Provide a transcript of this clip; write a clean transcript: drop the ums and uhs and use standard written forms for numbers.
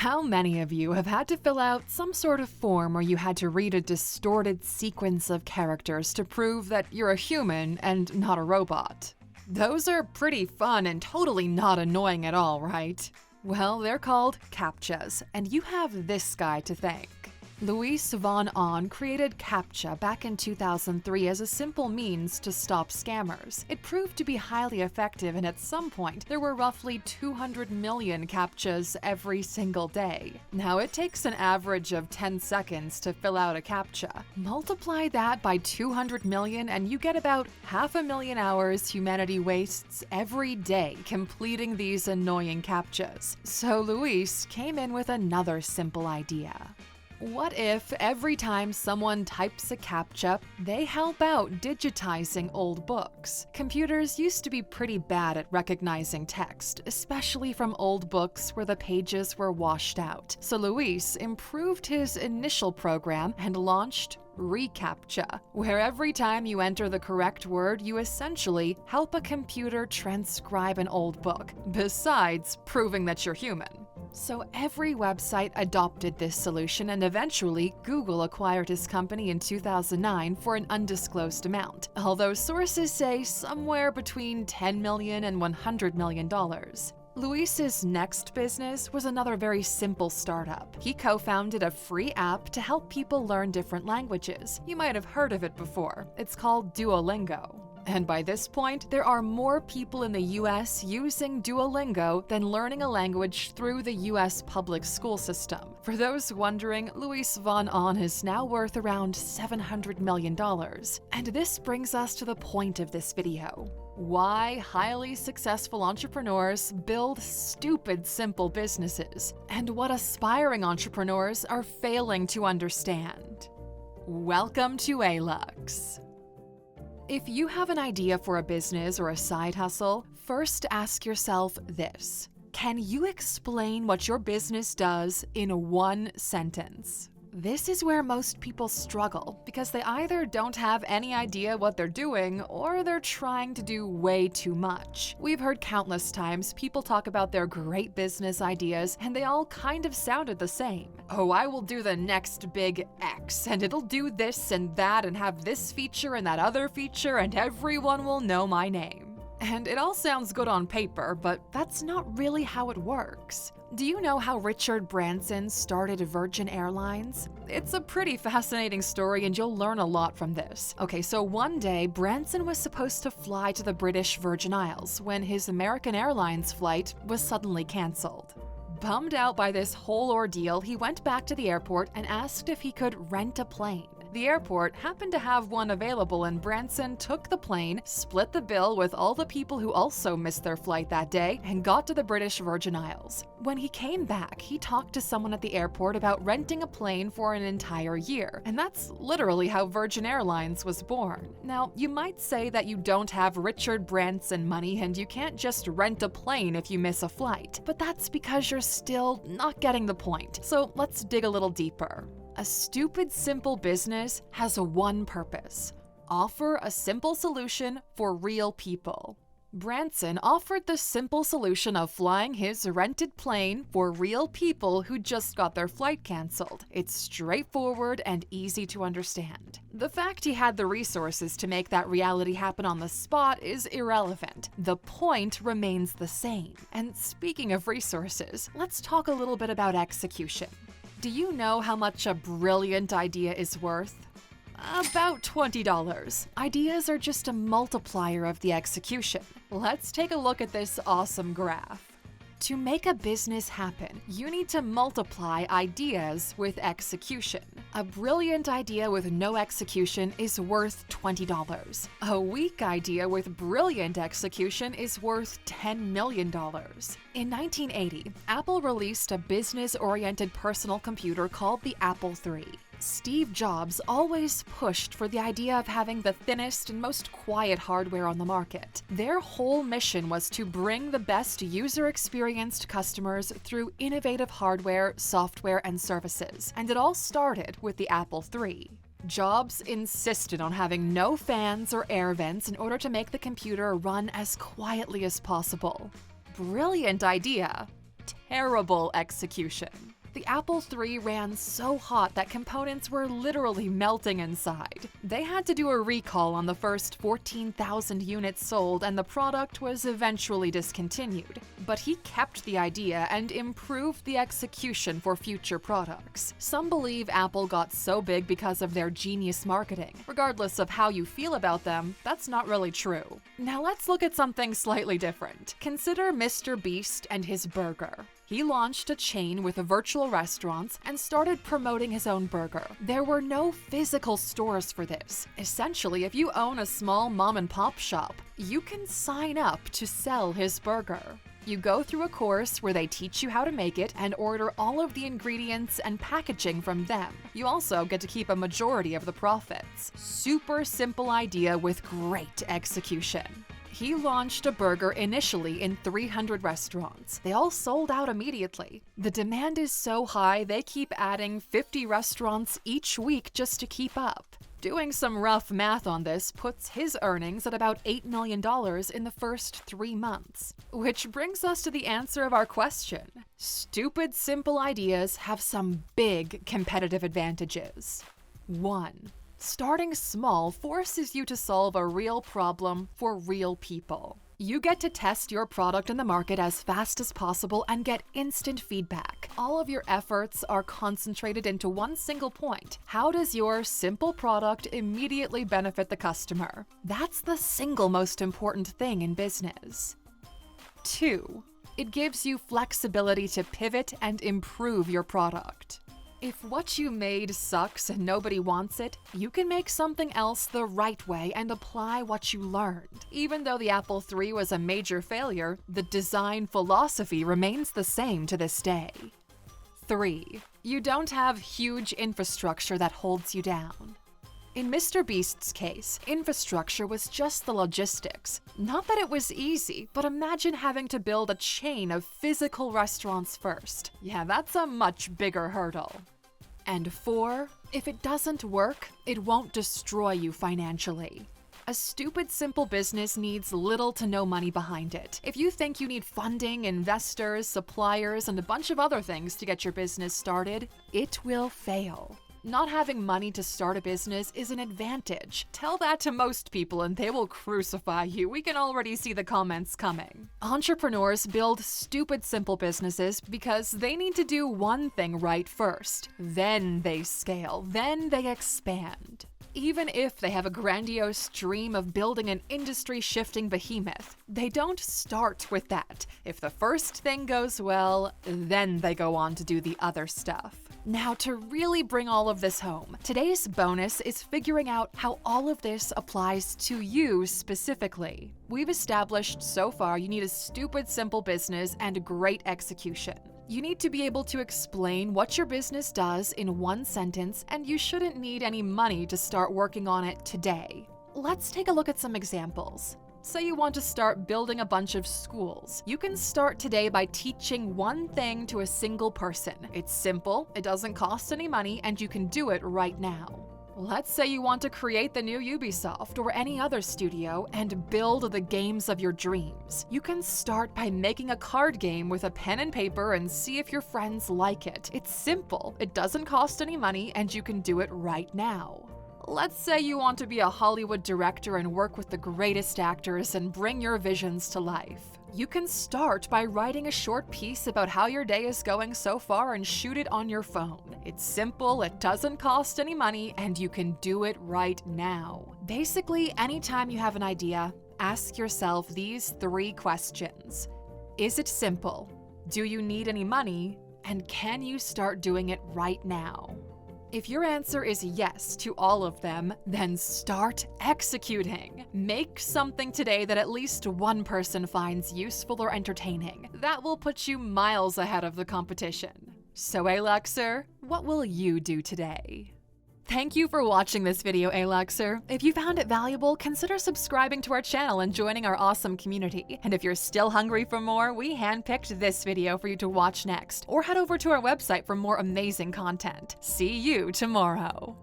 How many of you have had to fill out some sort of form where you had to read a distorted sequence of characters to prove that you're a human and not a robot? Those are pretty fun and totally not annoying at all, right? Well, they're called CAPTCHAs, and you have this guy to thank. Luis von Ahn created CAPTCHA back in 2003 as a simple means to stop scammers. It proved to be highly effective, and at some point, there were roughly 200 million CAPTCHAs every single day. Now, it takes an average of 10 seconds to fill out a CAPTCHA. Multiply that by 200 million, and you get about 500,000 hours humanity wastes every day completing these annoying CAPTCHAs. So Luis came in with another simple idea. What if every time someone types a CAPTCHA, they help out digitizing old books? Computers used to be pretty bad at recognizing text, especially from old books where the pages were washed out. So Luis improved his initial program and launched reCAPTCHA, where every time you enter the correct word, you essentially help a computer transcribe an old book, besides proving that you're human. So every website adopted this solution, and eventually Google acquired his company in 2009 for an undisclosed amount, although sources say somewhere between $10 million and $100 million. Luis's next business was another very simple startup. He co-founded a free app to help people learn different languages. You might have heard of it before. It's called Duolingo. And by this point, there are more people in the US using Duolingo than learning a language through the US public school system. For those wondering, Luis von Ahn is now worth around $700 million. And this brings us to the point of this video. Why highly successful entrepreneurs build stupid simple businesses, and what aspiring entrepreneurs are failing to understand. Welcome to ALUX. If you have an idea for a business or a side hustle, first ask yourself this: can you explain what your business does in one sentence? This is where most people struggle, because they either don't have any idea what they're doing, or they're trying to do way too much. We've heard countless times people talk about their great business ideas, and they all kind of sounded the same. Oh, I will do the next big X, and it'll do this and that, and have this feature and that other feature, and everyone will know my name. And it all sounds good on paper, but that's not really how it works. Do you know how Richard Branson started Virgin Airlines? It's a pretty fascinating story, and you'll learn a lot from this. Okay, so one day, Branson was supposed to fly to the British Virgin Isles when his American Airlines flight was suddenly canceled. Bummed out by this whole ordeal, he went back to the airport and asked if he could rent a plane. The airport happened to have one available, and Branson took the plane, split the bill with all the people who also missed their flight that day, and got to the British Virgin Isles. When he came back, he talked to someone at the airport about renting a plane for an entire year, and that's literally how Virgin Airlines was born. Now, you might say that you don't have Richard Branson money and you can't just rent a plane if you miss a flight, but that's because you're still not getting the point. So let's dig a little deeper. A stupid simple business has one purpose: offer a simple solution for real people. Branson offered the simple solution of flying his rented plane for real people who just got their flight canceled. It's straightforward and easy to understand. The fact he had the resources to make that reality happen on the spot is irrelevant. The point remains the same. And speaking of resources, let's talk a little bit about execution. Do you know how much a brilliant idea is worth? About $20. Ideas are just a multiplier of the execution. Let's take a look at this awesome graph. To make a business happen, you need to multiply ideas with execution. A brilliant idea with no execution is worth $20. A weak idea with brilliant execution is worth $10 million. In 1980, Apple released a business-oriented personal computer called the Apple III. Steve Jobs always pushed for the idea of having the thinnest and most quiet hardware on the market. Their whole mission was to bring the best user experience to customers through innovative hardware, software, and services. And it all started with the Apple III. Jobs insisted on having no fans or air vents in order to make the computer run as quietly as possible. Brilliant idea. terrible execution. The Apple III ran so hot that components were literally melting inside. They had to do a recall on the first 14,000 units sold, and the product was eventually discontinued. But he kept the idea and improved the execution for future products. Some believe Apple got so big because of their genius marketing. Regardless of how you feel about them, that's not really true. Now let's look at something slightly different. Consider Mr. Beast and his burger. He launched a chain with virtual restaurants and started promoting his own burger. There were no physical stores for this. Essentially, if you own a small mom-and-pop shop, you can sign up to sell his burger. You go through a course where they teach you how to make it and order all of the ingredients and packaging from them. You also get to keep a majority of the profits. Super simple idea with great execution. He launched a burger initially in 300 restaurants. They all sold out immediately. The demand is so high, they keep adding 50 restaurants each week just to keep up. Doing some rough math on this puts his earnings at about $8 million in the first 3 months. Which brings us to the answer of our question. Stupid, simple ideas have some big competitive advantages. 1. Starting small forces you to solve a real problem for real people. You get to test your product in the market as fast as possible and get instant feedback. All of your efforts are concentrated into one single point. How does your simple product immediately benefit the customer? That's the single most important thing in business. 2. It gives you flexibility to pivot and improve your product. If what you made sucks and nobody wants it, you can make something else the right way and apply what you learned. Even though the Apple III was a major failure, the design philosophy remains the same to this day. 3. You don't have huge infrastructure that holds you down. In Mr. Beast's case, infrastructure was just the logistics. Not that it was easy, but imagine having to build a chain of physical restaurants first. Yeah, that's a much bigger hurdle. And 4, if it doesn't work, it won't destroy you financially. A stupid, simple business needs little to no money behind it. If you think you need funding, investors, suppliers, and a bunch of other things to get your business started, it will fail. Not having money to start a business is an advantage. Tell that to most people and they will crucify you. We can already see the comments coming. Entrepreneurs build stupid simple businesses because they need to do one thing right first. Then they scale. Then they expand. Even if they have a grandiose dream of building an industry-shifting behemoth, they don't start with that. If the first thing goes well, then they go on to do the other stuff. Now, to really bring all of this home, today's bonus is figuring out how all of this applies to you specifically. We've established so far you need a stupid simple business and great execution. You need to be able to explain what your business does in one sentence, and you shouldn't need any money to start working on it today. Let's take a look at some examples. Say you want to start building a bunch of schools. You can start today by teaching one thing to a single person. It's simple, it doesn't cost any money, and you can do it right now. Let's say you want to create the new Ubisoft or any other studio and build the games of your dreams. You can start by making a card game with a pen and paper and see if your friends like it. It's simple, it doesn't cost any money, and you can do it right now. Let's say you want to be a Hollywood director and work with the greatest actors and bring your visions to life. You can start by writing a short piece about how your day is going so far and shoot it on your phone. It's simple, it doesn't cost any money, and you can do it right now. Basically, anytime you have an idea, ask yourself these 3 questions. Is it simple? Do you need any money? And can you start doing it right now? If your answer is yes to all of them, then start executing. Make something today that at least one person finds useful or entertaining. That will put you miles ahead of the competition. So Aluxer, what will you do today? Thank you for watching this video, Aluxer. If you found it valuable, consider subscribing to our channel and joining our awesome community. And if you're still hungry for more, we handpicked this video for you to watch next. Or head over to our website for more amazing content. See you tomorrow.